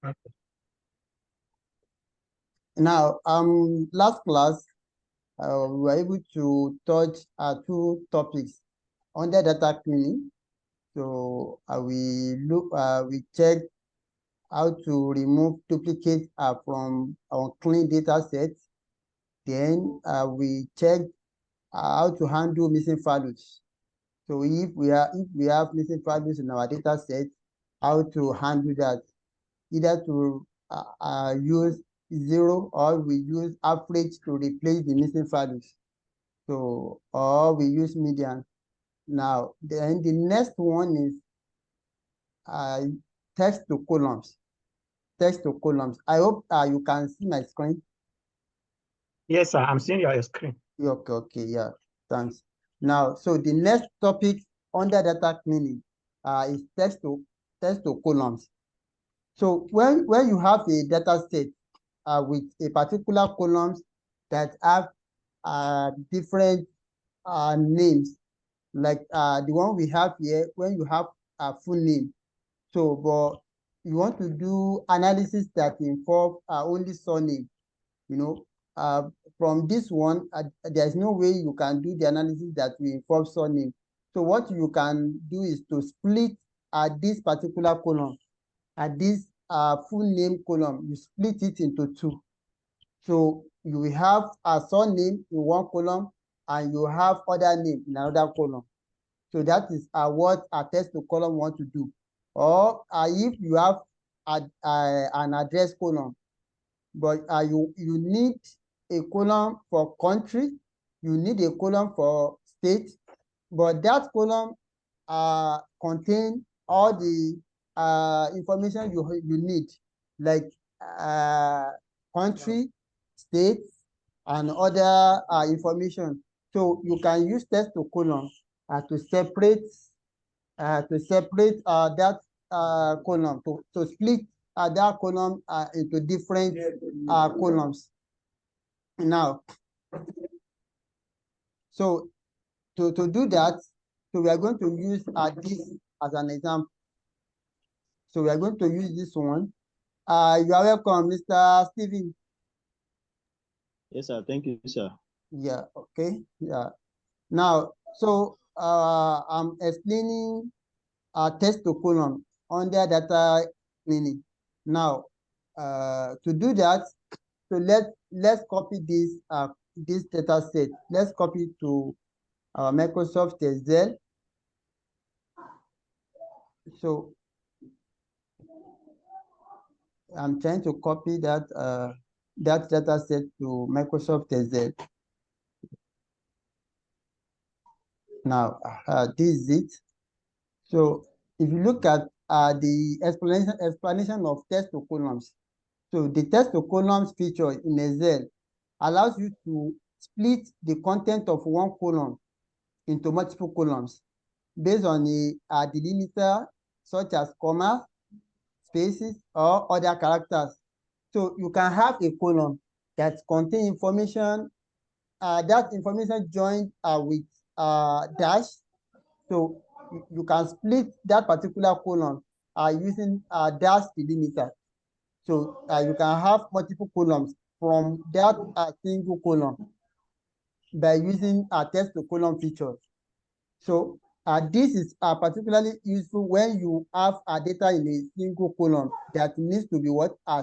Okay. Now, last class, we were able to touch two topics under data cleaning. So we checked how to remove duplicates from our clean data sets. Then we checked how to handle missing values. So if we have missing values in our data set, how to handle that? Either to use zero, or we use average to replace the missing values. So, or we use median. Now, then the next one is uh, text to columns. Text to columns. I hope you can see my screen. Yes, sir. I'm seeing your screen. Okay, okay, yeah, thanks. Now, so the next topic under data cleaning is text to columns. So when you have a data set with a particular columns that have different names, like the one we have here, when you have a full name. So, but you want to do analysis that involve only surname, you know, from this one, there's no way you can do the analysis that will involve surname. So what you can do is to split this particular column, this full name column, you split it into two. So you will have a surname in one column and you have other name in another column. So that is what a text to column want to do. Or if you have an address column, but you need a column for country, you need a column for state, but that column contain all the information you need, like country, state, and other information. So you can use text to column to separate that column, to split that column into different columns. Now, so to do that, so we are going to use this as an example. So we are going to use this one. You are welcome, Mr. Steven. Yes, sir. Thank you, sir. Yeah, okay. Yeah. Now, so I'm explaining text to column under data cleaning. Now, to do that, so let's copy this data set. Let's copy to our Microsoft Excel. So I'm trying to copy that data set to Microsoft Excel. Now, this is it. So if you look at the explanation of text to columns, so the text to columns feature in Excel allows you to split the content of one column into multiple columns based on a delimiter such as comma, spaces, or other characters. So you can have a column that contains information, that information joined with dash. So you can split that particular column using dash delimiter. So you can have multiple columns from that single column by using a text to column feature. So this is particularly useful when you have data in a single column that needs to be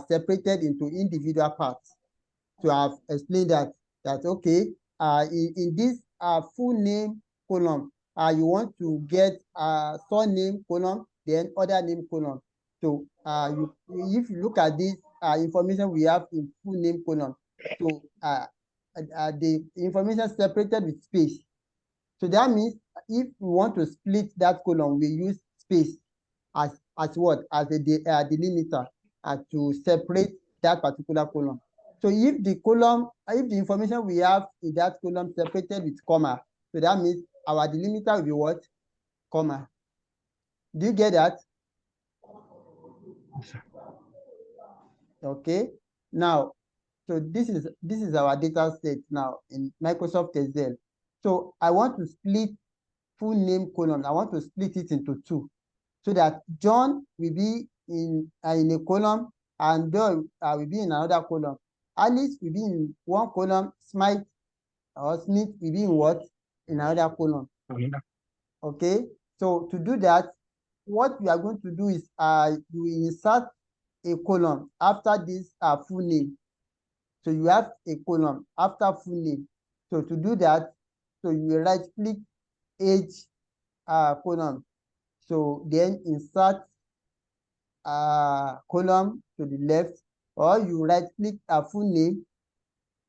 separated into individual parts. So I've explained that okay, in this full name column, you want to get surname column, then other name column. So if you look at this information we have in full name column, so the information separated with space. So that means if we want to split that column, we use space as what? As a delimiter to separate that particular column. So if the information we have in that column separated with comma, so that means our delimiter will be what? Comma. Do you get that? Okay. Now, so this is our data set now in Microsoft Excel. So I want to split full name column. I want to split it into two, so that John will be in a column and Doyle will be in another column. Alice will be in one column, Smith will be in what? In another column. Okay, so to do that, what we are going to do is you insert a column after this full name. So you have a column after full name. So to do that, so you will right click age column. So then insert column to the left, or you right click a full name.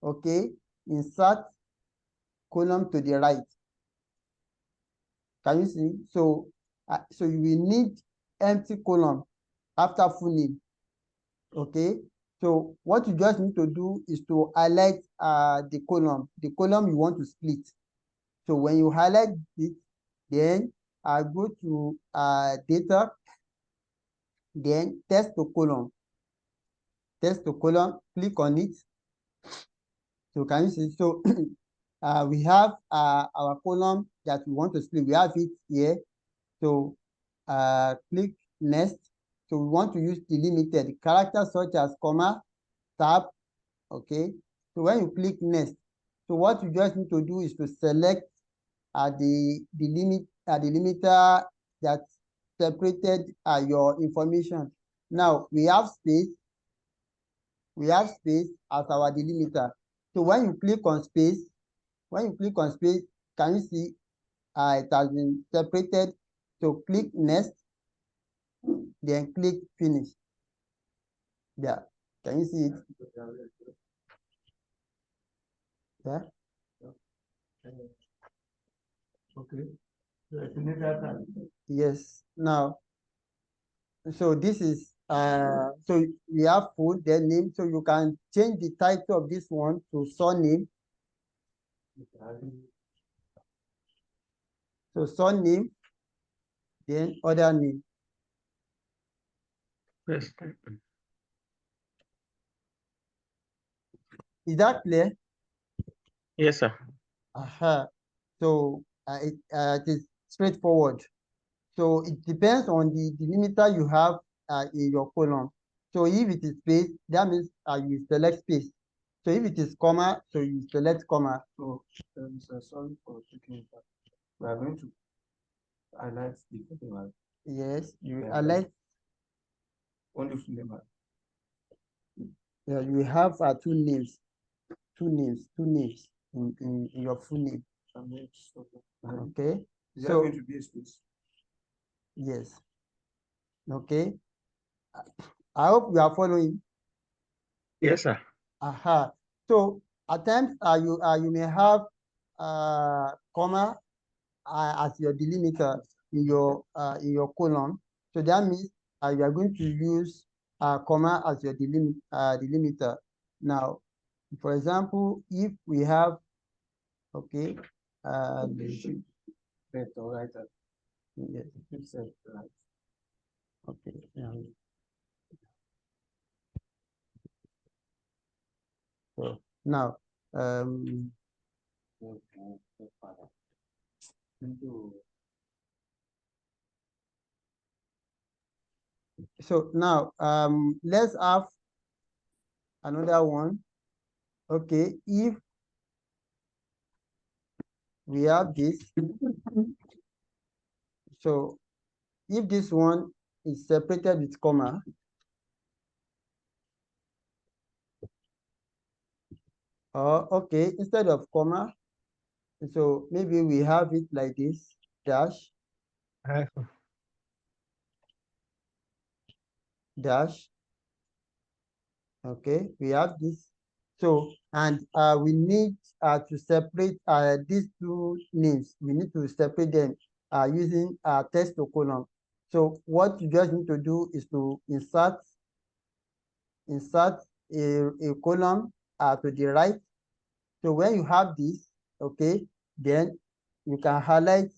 Okay, insert column to the right. Can you see? So so you will need empty column after full name. Okay, so what you just need to do is to highlight the column you want to split. So when you highlight it, then go to data, then text to column, click on it. So can you see? So we have our column that we want to split. We have it here. So click next. So we want to use delimited characters such as comma, tab. Okay. So when you click next, so what you just need to do is to select the delimiter that separated your information. Now we have space. As our delimiter. So when you click on space, can you see it has been separated? So click next, then click finish. Yeah, can you see it? Yeah. Okay. Yes. Now, so this is so we have full then name. So you can change the title of this one to surname. So surname, then other name. Yes. Is that clear? Yes, sir. So it is straightforward. So it depends on the delimiter you have in your column. So if it is space, that means you select space. So if it is comma, so you select comma. So, sorry for taking that. We are going to highlight the full name. Yes, you Yeah, highlight. Only full name. Yeah, you have two names in your full name. Okay. Is there going to be a space? Yes. Okay. I hope you are following. Yes, sir. So at times you may have comma as your delimiter in your column. So that means you are going to use comma as your delimiter. Now, for example, if we have okay, Left or right? yes, Right. okay. So now, so now let's have another one. Okay, if we have this, so if this one is separated with comma, or okay, instead of comma, so maybe we have it like this, dash, dash. Okay, we have this. So, and we need to separate these two names. We need to separate them using text to column. So what you just need to do is to insert a column to the right. So when you have this, okay, then you can highlight.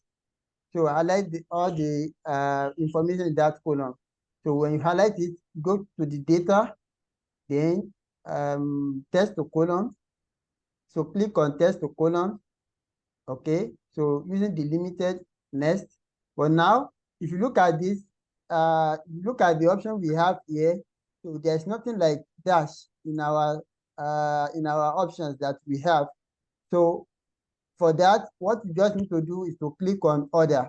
So highlight all the information in that column. So when you highlight it, go to the data, then text to column. So click on text to column. Okay, so using delimited next. But now, if you look at this, look at the option we have here. So there's nothing like dash in our options that we have. So for that, what you just need to do is to click on order.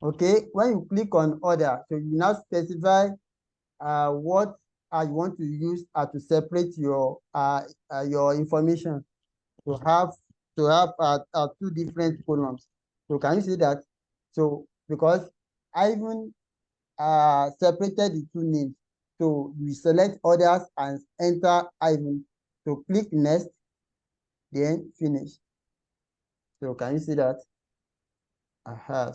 Okay, when you click on order, so you now specify what you want to use to separate your information to have two different columns. So can you see that? So because I even separated the two names, so you select others and enter Ivan. So click next, then finish. So can you see that?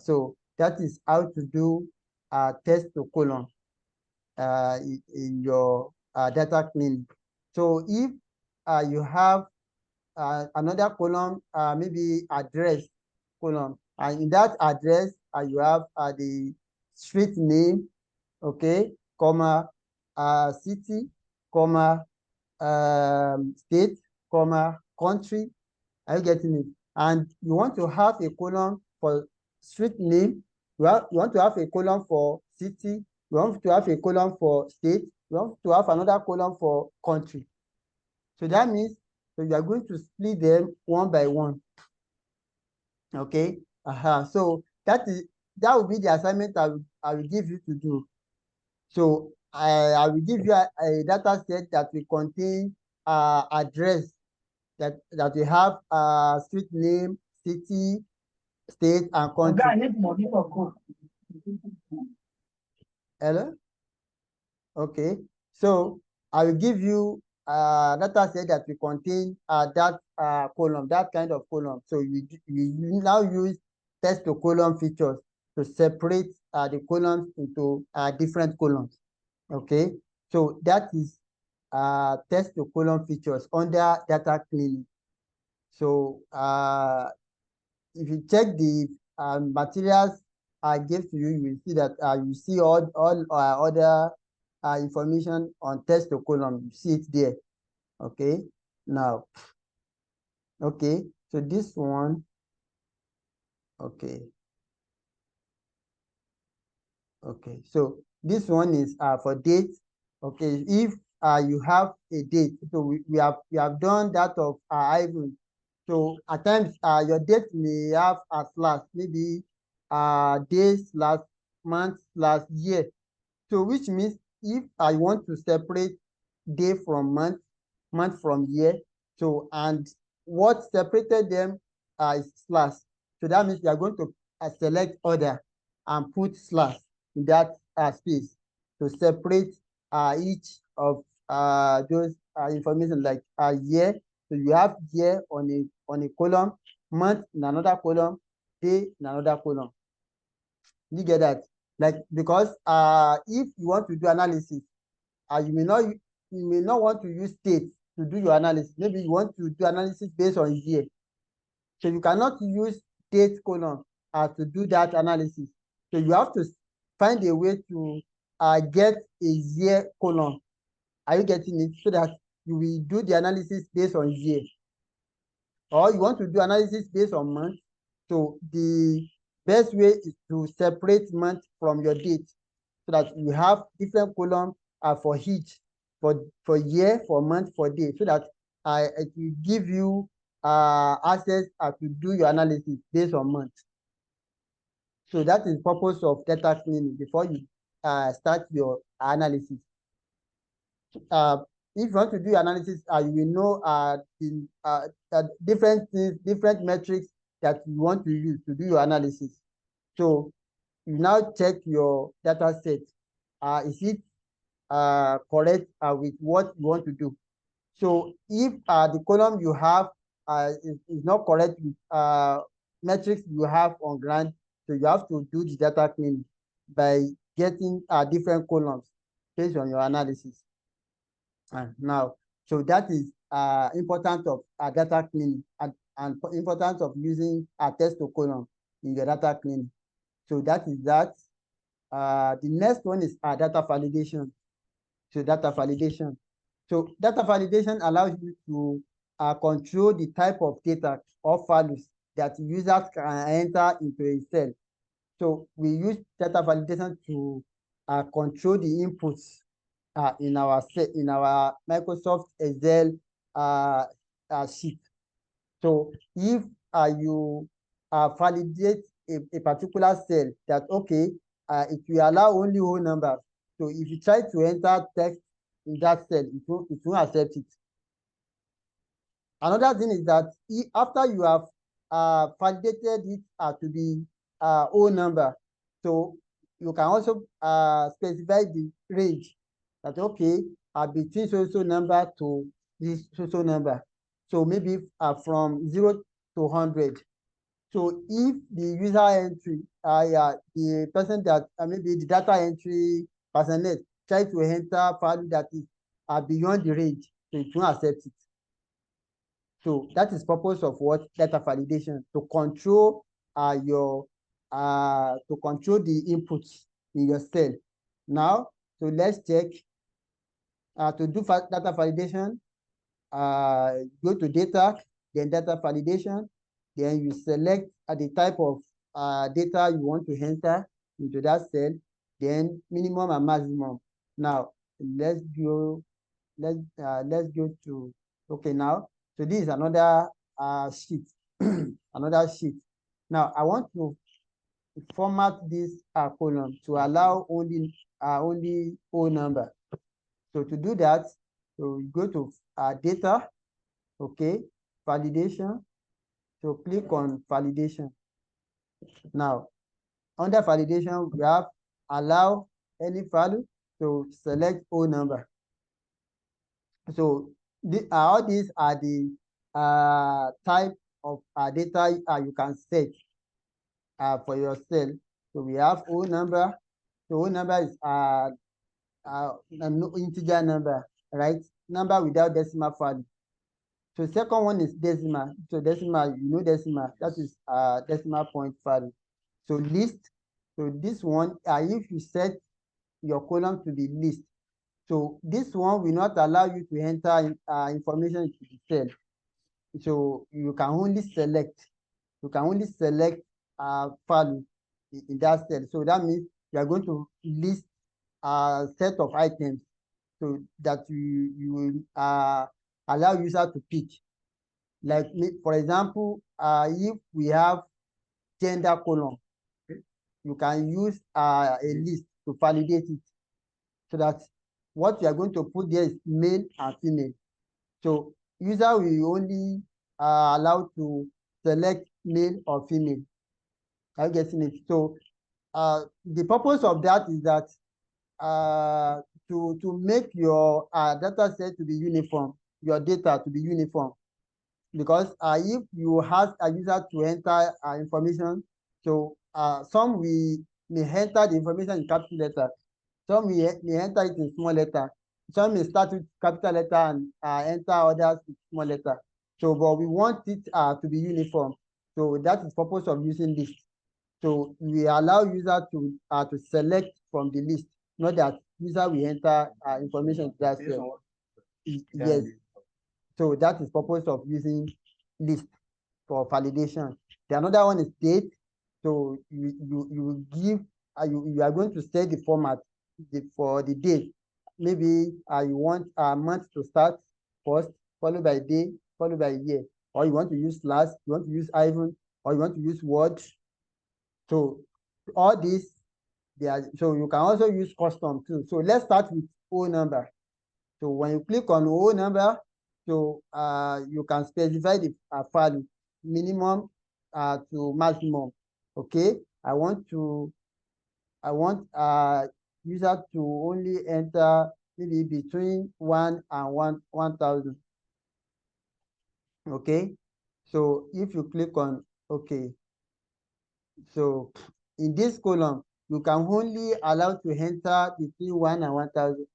So that is how to do test to column in your data cleaning. So if you have another column, maybe address column, and in that address you have the street name, okay, comma, city, comma, state, comma, country. Are you getting it? And you want to have a column for street name. You want to have a column for city. You want to have a column for state. You want to have another column for country. So that means so you are going to split them one by one. Okay. So that will be the assignment I will give you to do. So I will give you a data set that will contain address that we have street name, city, state, and country. I need money for cook. Hello? Okay. So I will give you data set that will contain that column, that kind of column. So you now use text to column features to separate the columns into different columns. Okay. So that is text to column features under data cleaning. So if you check the materials I gave to you, you will see that you see all other information on test to column. You see it there. Okay. Now, okay. So this one, okay. Okay. So this one is for date. Okay. If you have a date, so we have done that of Ivan. So at times your date may have a slash, maybe days, last month, last year. So which means if I want to separate day from month, month from year, so and what separated them is slash. So that means we are going to select order and put slash in that space to separate each of those information like year. So you have year on a column, month in another column, day in another column. You get that? Like because if you want to do analysis, you may not want to use state to do your analysis. Maybe you want to do analysis based on year. So you cannot use date column to do that analysis. So you have to find a way to get a year column. Are you getting it? So that you will do the analysis based on year. Or you want to do analysis based on month. So the best way is to separate month from your date so that you have different column for each, for year, for month, for day, so that it will give you access to do your analysis based on month. So that is the purpose of data cleaning before you start your analysis. If you want to do analysis, you will know different things, different metrics that you want to use to do your analysis. So you now check your data set. Is it correct with what you want to do? So if the column you have is not correct with metrics you have on ground, so you have to do the data cleaning by getting different columns based on your analysis. And now, so that is important of data cleaning and importance of using a test to column in your data cleaning. So that is that. The next one is data validation. So data validation. So data validation allows you to control the type of data or values that users can enter into a cell. So we use data validation to control the inputs in our Microsoft Excel sheet. So if you validate a particular cell that okay, it will allow only whole numbers. So if you try to enter text in that cell, it won't accept it. Another thing is that after you have validated it to be whole number, so you can also specify the range that okay, between so number to this so number. So maybe from 0 to 100. So if the user entry, yeah, the person that maybe the data entry personnel try to enter value that is beyond the range, so it won't accept it. So that is purpose of what data validation to control to control the inputs in your cell. Now, so let's check to do data validation. Go to data, then data validation, then you select the type of data you want to enter into that cell, then minimum and maximum. Now let's go to okay now. So this is another sheet, another sheet. Now I want to format this column to allow only whole number. So to do that, so we go to data, okay, validation. So click on validation. Now under validation, we have allow any value. So select whole number. So all these are the type of data you can set for your cell. So we have whole number. So whole number is no integer number, right? Number without decimal value. So second one is decimal. So decimal, you know decimal, that is decimal point value. So list. So this one, if you set your column to be list, so this one will not allow you to enter information into the cell. So you can only select. You can only select value in that cell. So that means you are going to list a set of items so that you will allow user to pick. Like for example, if we have gender column, you can use a list to validate it so that what you are going to put there is male and female. So user will only allow to select male or female. Are you getting it? So the purpose of that is that to make your data set to be uniform, your data to be uniform. Because if you ask a user to enter information, so some may enter the information in capital letter, some may enter it in small letter, some may start with capital letter and enter others with small letter. So, but we want it to be uniform. So that is purpose of using list. So we allow user to select from the list, not that user will enter information to that cell. Yes. So that is purpose of using list for validation. The another one is date. So you give you are going to set the format for the date. Maybe you want a month to start first, followed by day, followed by year, or you want to use slash, you want to use hyphen, or you want to use word. So all these so you can also use custom too. So let's start with whole number. So when you click on whole number, so you can specify the value minimum to maximum. Okay, I want user to only enter maybe between 1 and 1,000. Okay, so if you click on okay, so in this column you can only allow to enter between 1 and 1,000.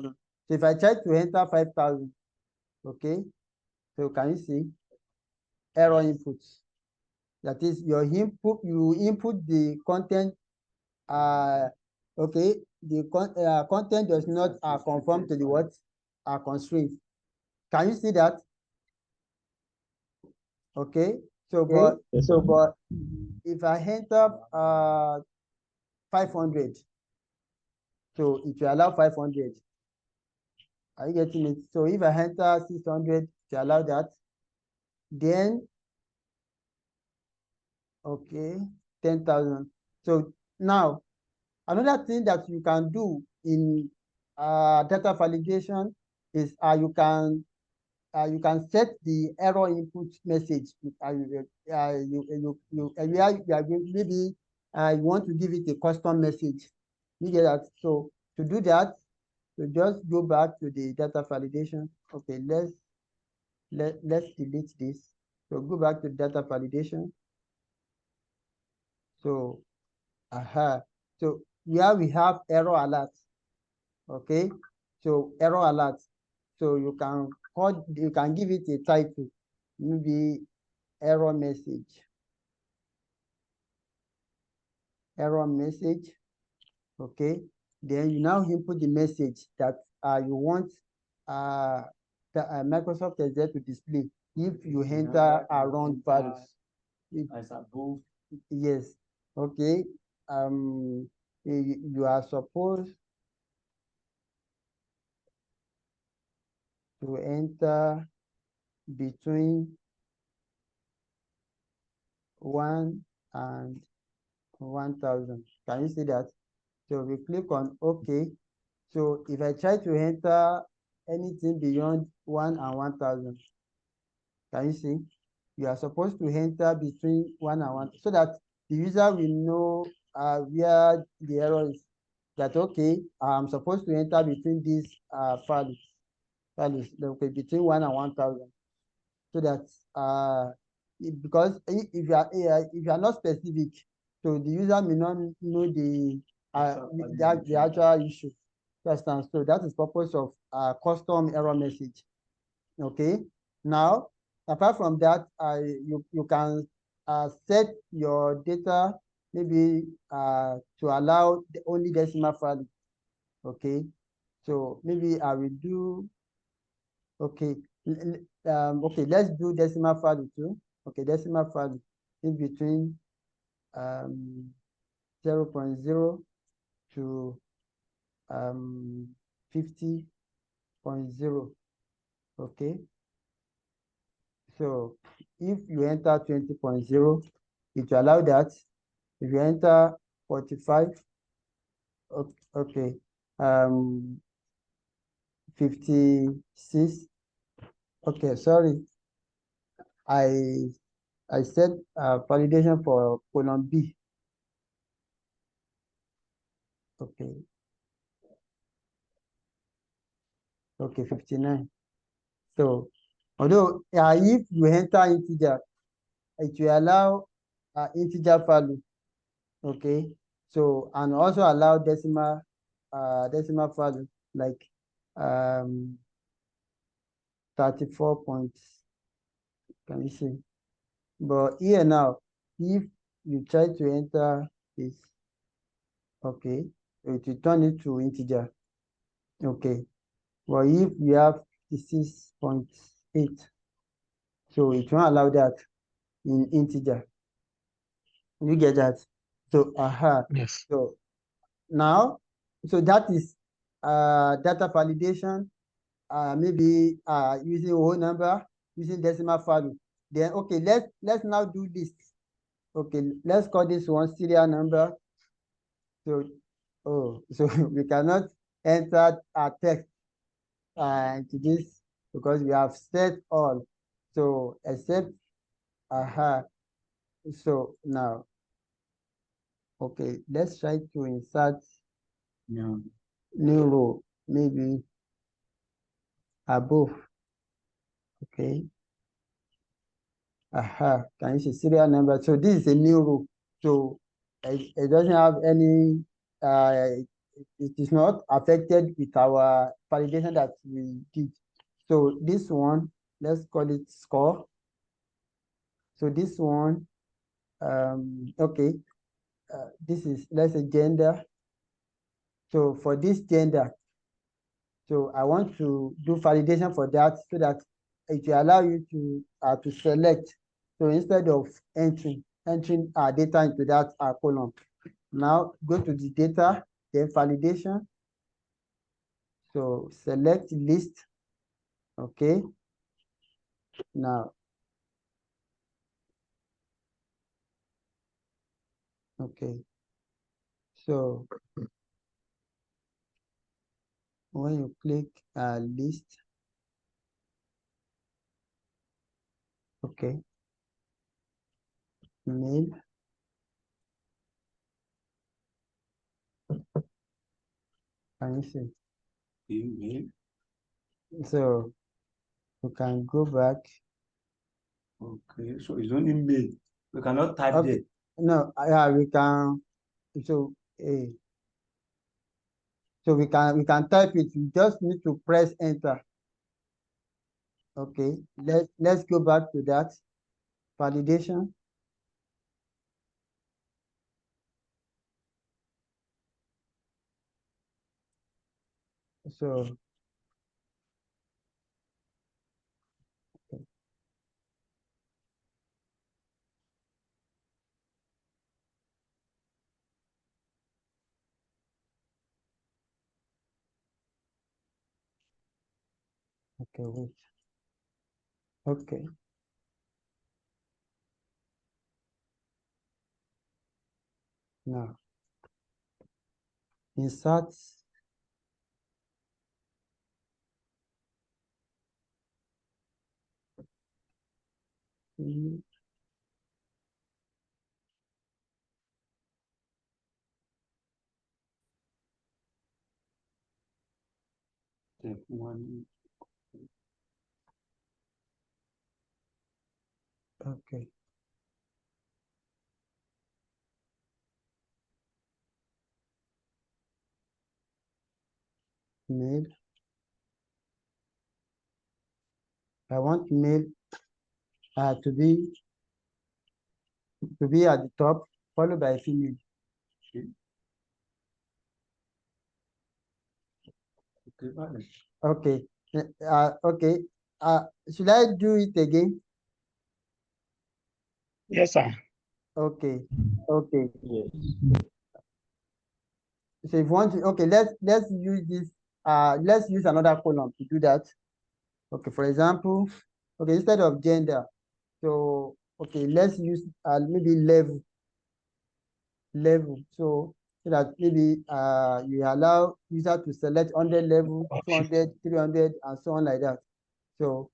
So if I try to enter 5,000, okay, so can you see error inputs? That is your input, you input the content, okay, the content does not conform to the what constraint. Can you see that? Okay, so but Yes, sir. if I enter 500, so it will allow 500. Are you getting it? So if I enter 600 to allow that, then okay, 10,000. So now another thing that you can do in data validation is you can set the error input message. Maybe you want to give it a custom message. You get that? So to do that, so just go back to the data validation. Okay, let's delete this. So go back to data validation. So so here we have error alert. Okay, so error alert. So you can give it a title, maybe error message. Error message. Okay. Then you now input the message that you want the Microsoft Excel to display if you enter wrong values. As above. Yes. Okay. You are supposed to enter between 1 and 1,000. Can you see that? So we click on OK. So if I try to enter anything beyond 1 and 1,000, can you see? You are supposed to enter between 1 and 1 so that the user will know where the error is. That okay, I'm supposed to enter between these values, okay, between 1 and 1,000. So that because if you are not specific, so the user may not know the actual issue. Understand? So that is purpose of custom error message. Okay. Now, apart from that, you can set your data maybe to allow only decimal value. Okay. So maybe I will do okay. Okay, let's do decimal value too. Okay, decimal value in between 0.0 to 50.0. Okay, so if you enter 20.0, it will allow that. If you enter 45, okay, 56. Okay, sorry, I I set validation for column B. Okay, okay, 59. So although if you enter integer, it will allow integer value. Okay, so and also allow decimal value like 34 points. Can you see? But here now, if you try to enter this, okay, it will turn it to integer. Okay, but if you have 56.8, so it won't allow that in integer. You get that? So Yes. so now, so that is data validation, maybe using whole number, using decimal value. Then okay, let's now do this. Okay, let's call this one serial number. So so we cannot enter a text into this because we have set all. So except so now okay, let's try to insert new row, maybe above. Okay. Can you see serial number? So this is a new row. So it doesn't have any it is not affected with our validation that we did. So this one, let's call it score. So this one, okay, this is, let's say, gender. So for this gender, so I want to do validation for that so that it will allow you to select. So instead of entering data into that column, now go to the data, then validation. So select list. Okay. Now, okay. So when you click list, okay, mail, can you see? Email. So you can go back. Okay, so it's only mail. We cannot type Okay. there. No, yeah, we can. So, so we can type it. You just need to press enter. Okay. Let's go back to that validation. So okay, wait. Okay. Now insert. Step one. Okay. Mail. I want mail to be at the top, followed by female. Okay, fine. Okay. Okay. Should I do it again? Yes, sir. Okay. Okay. Yes. So if you want to, okay, let's use this. Let's use another column to do that. Okay. For example, okay, instead of gender, so okay, let's use maybe level. So that maybe you allow user to select 100 level, 200, 300, and so on like that. So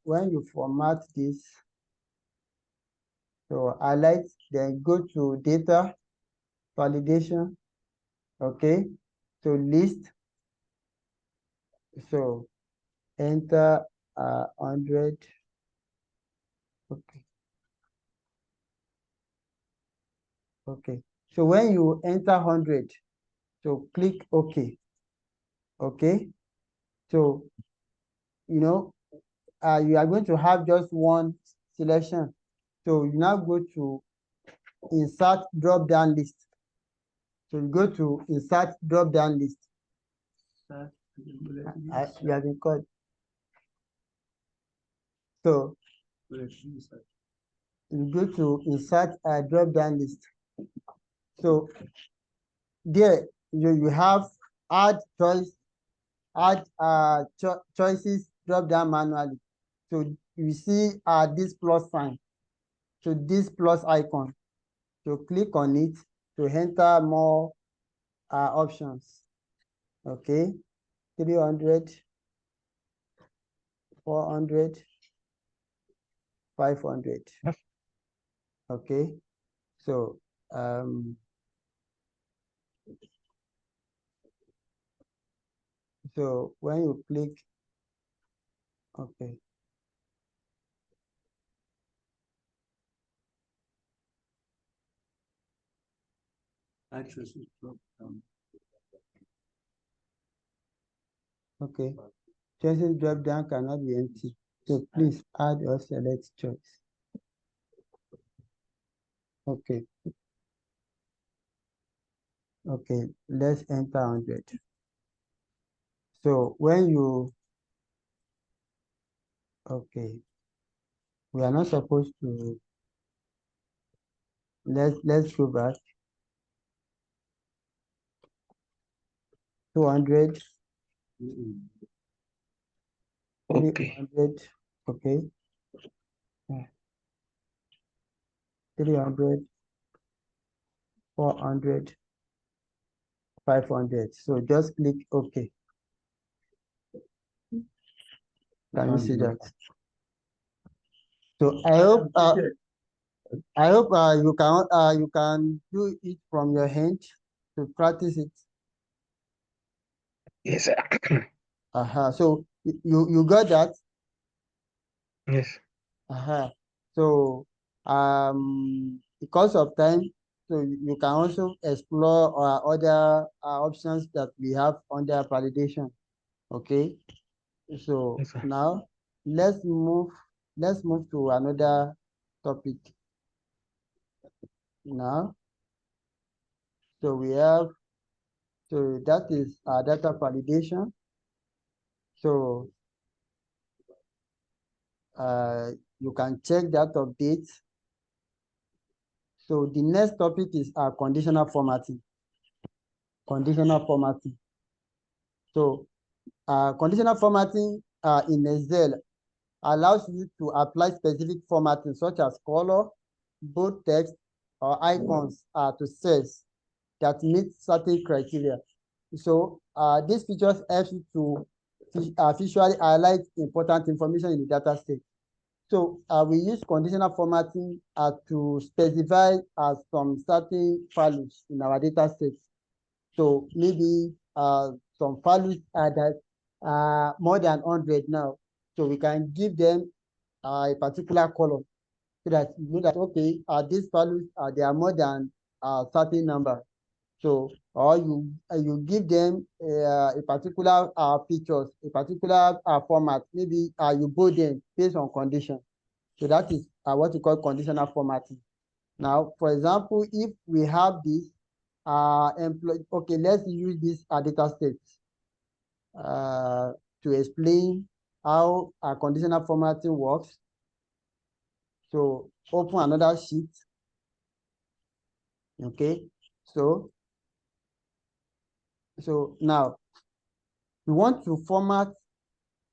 when you format this, so highlight, then go to data validation. Okay. So list. So enter 100. Okay. Okay. So when you enter 100, so click OK. Okay. So you are going to have just one selection. So you now go to insert drop down list. So you go to insert drop down list. You have been called. So you go to insert drop down list. So there you have add choice, add choices drop down manually. So you see this plus sign. So this plus icon. So click on it to enter more options. Okay. 300, 400, 500. Okay. So so when you click, okay. Access is dropped down. Okay. Choices drop down cannot be empty. So please add or select choice. Okay. Okay. Let's enter 100. So when you, okay, we are not supposed to, let's go back. 200, Okay. 300, okay, 300, 400, 500. So just click OK. Can you see that? So I hope you can do it from your hand to practice it. Yes, sir. So you got that? Yes. So because of time, so you can also explore other options that we have under validation. Okay. So Yes, sir. now let's move to another topic now. So we have, so that is data validation. So you can check that update. So the next topic is conditional formatting. Conditional formatting. So conditional formatting in Excel allows you to apply specific formatting such as color, bold text, or icons to cells that meet certain criteria. So these features help you to visually highlight important information in the data set. So we use conditional formatting to specify some certain values in our data set. So maybe some values are that more than 100 now. So we can give them a particular column so that you know that, okay, these values they are more than a certain number. So, or you give them a particular features, a particular format. Maybe you bold them based on condition. So that is what we call conditional formatting. Now, for example, if we have this employee, okay, let's use this data set to explain how conditional formatting works. So open another sheet. Okay. So now we want to format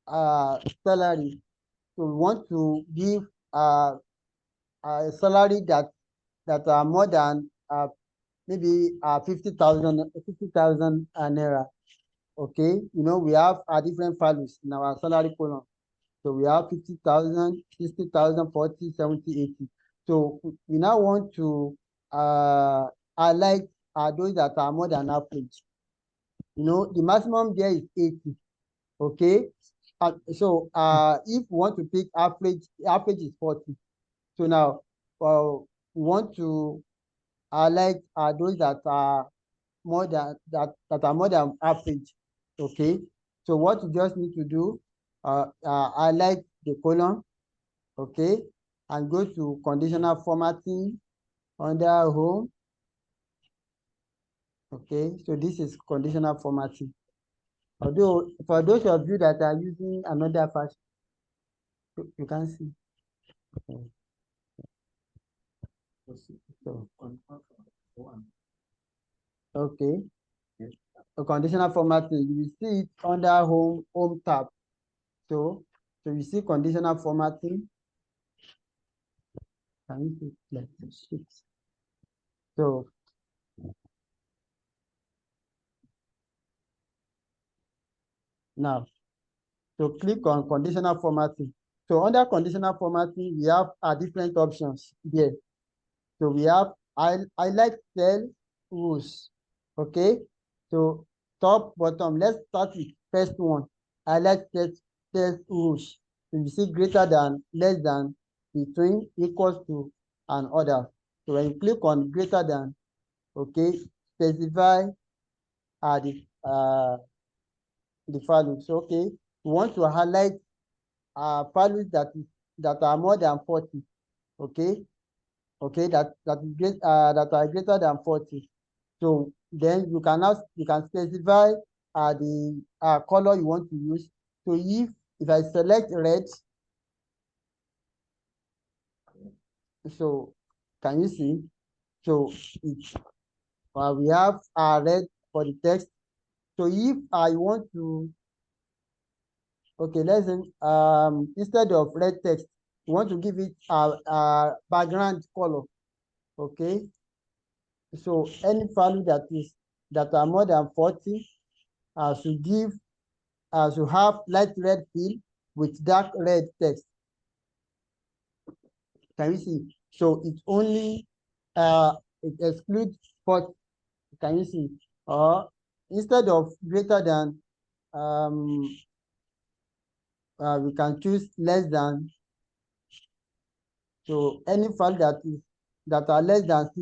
salary. So we want to give a salary that are more than maybe 50,000 naira. Okay, you know, we have different values in our salary column. So we have 50,000, 60,000, 40, 70, 80. So we now want to highlight those that are more than average. You know, the maximum there is 80. Okay. If we want to pick average, average is 40. So now we want to highlight those that are more than average. Okay. So what you just need to do, highlight the column, okay, and go to conditional formatting under home. Okay, so this is conditional formatting. Although for those of you that are using another fashion, you can see. So, okay. A conditional formatting, you will see it under home tab. So you see conditional formatting. Can you see like this? So now, so click on conditional formatting. So under conditional formatting, we have different options here. So we have highlight cell rules. Okay. So top, bottom. Let's start with first one. Highlight cell rules. So you see greater than, less than, between, equals to, and other. So when you click on greater than, okay, specify the values. So, okay, we want to highlight values that are more than 40. Okay, that are greater than 40. So then you can specify the color you want to use. So if I select red, so can you see? So we have red for the text. So if I want to, okay, let's say instead of red text, we want to give it a background color. Okay. So any value that are more than 40 should have light red field with dark red text. Can you see? So it only it excludes 40. Can you see? Or instead of greater than, we can choose less than. So any value that are less than 60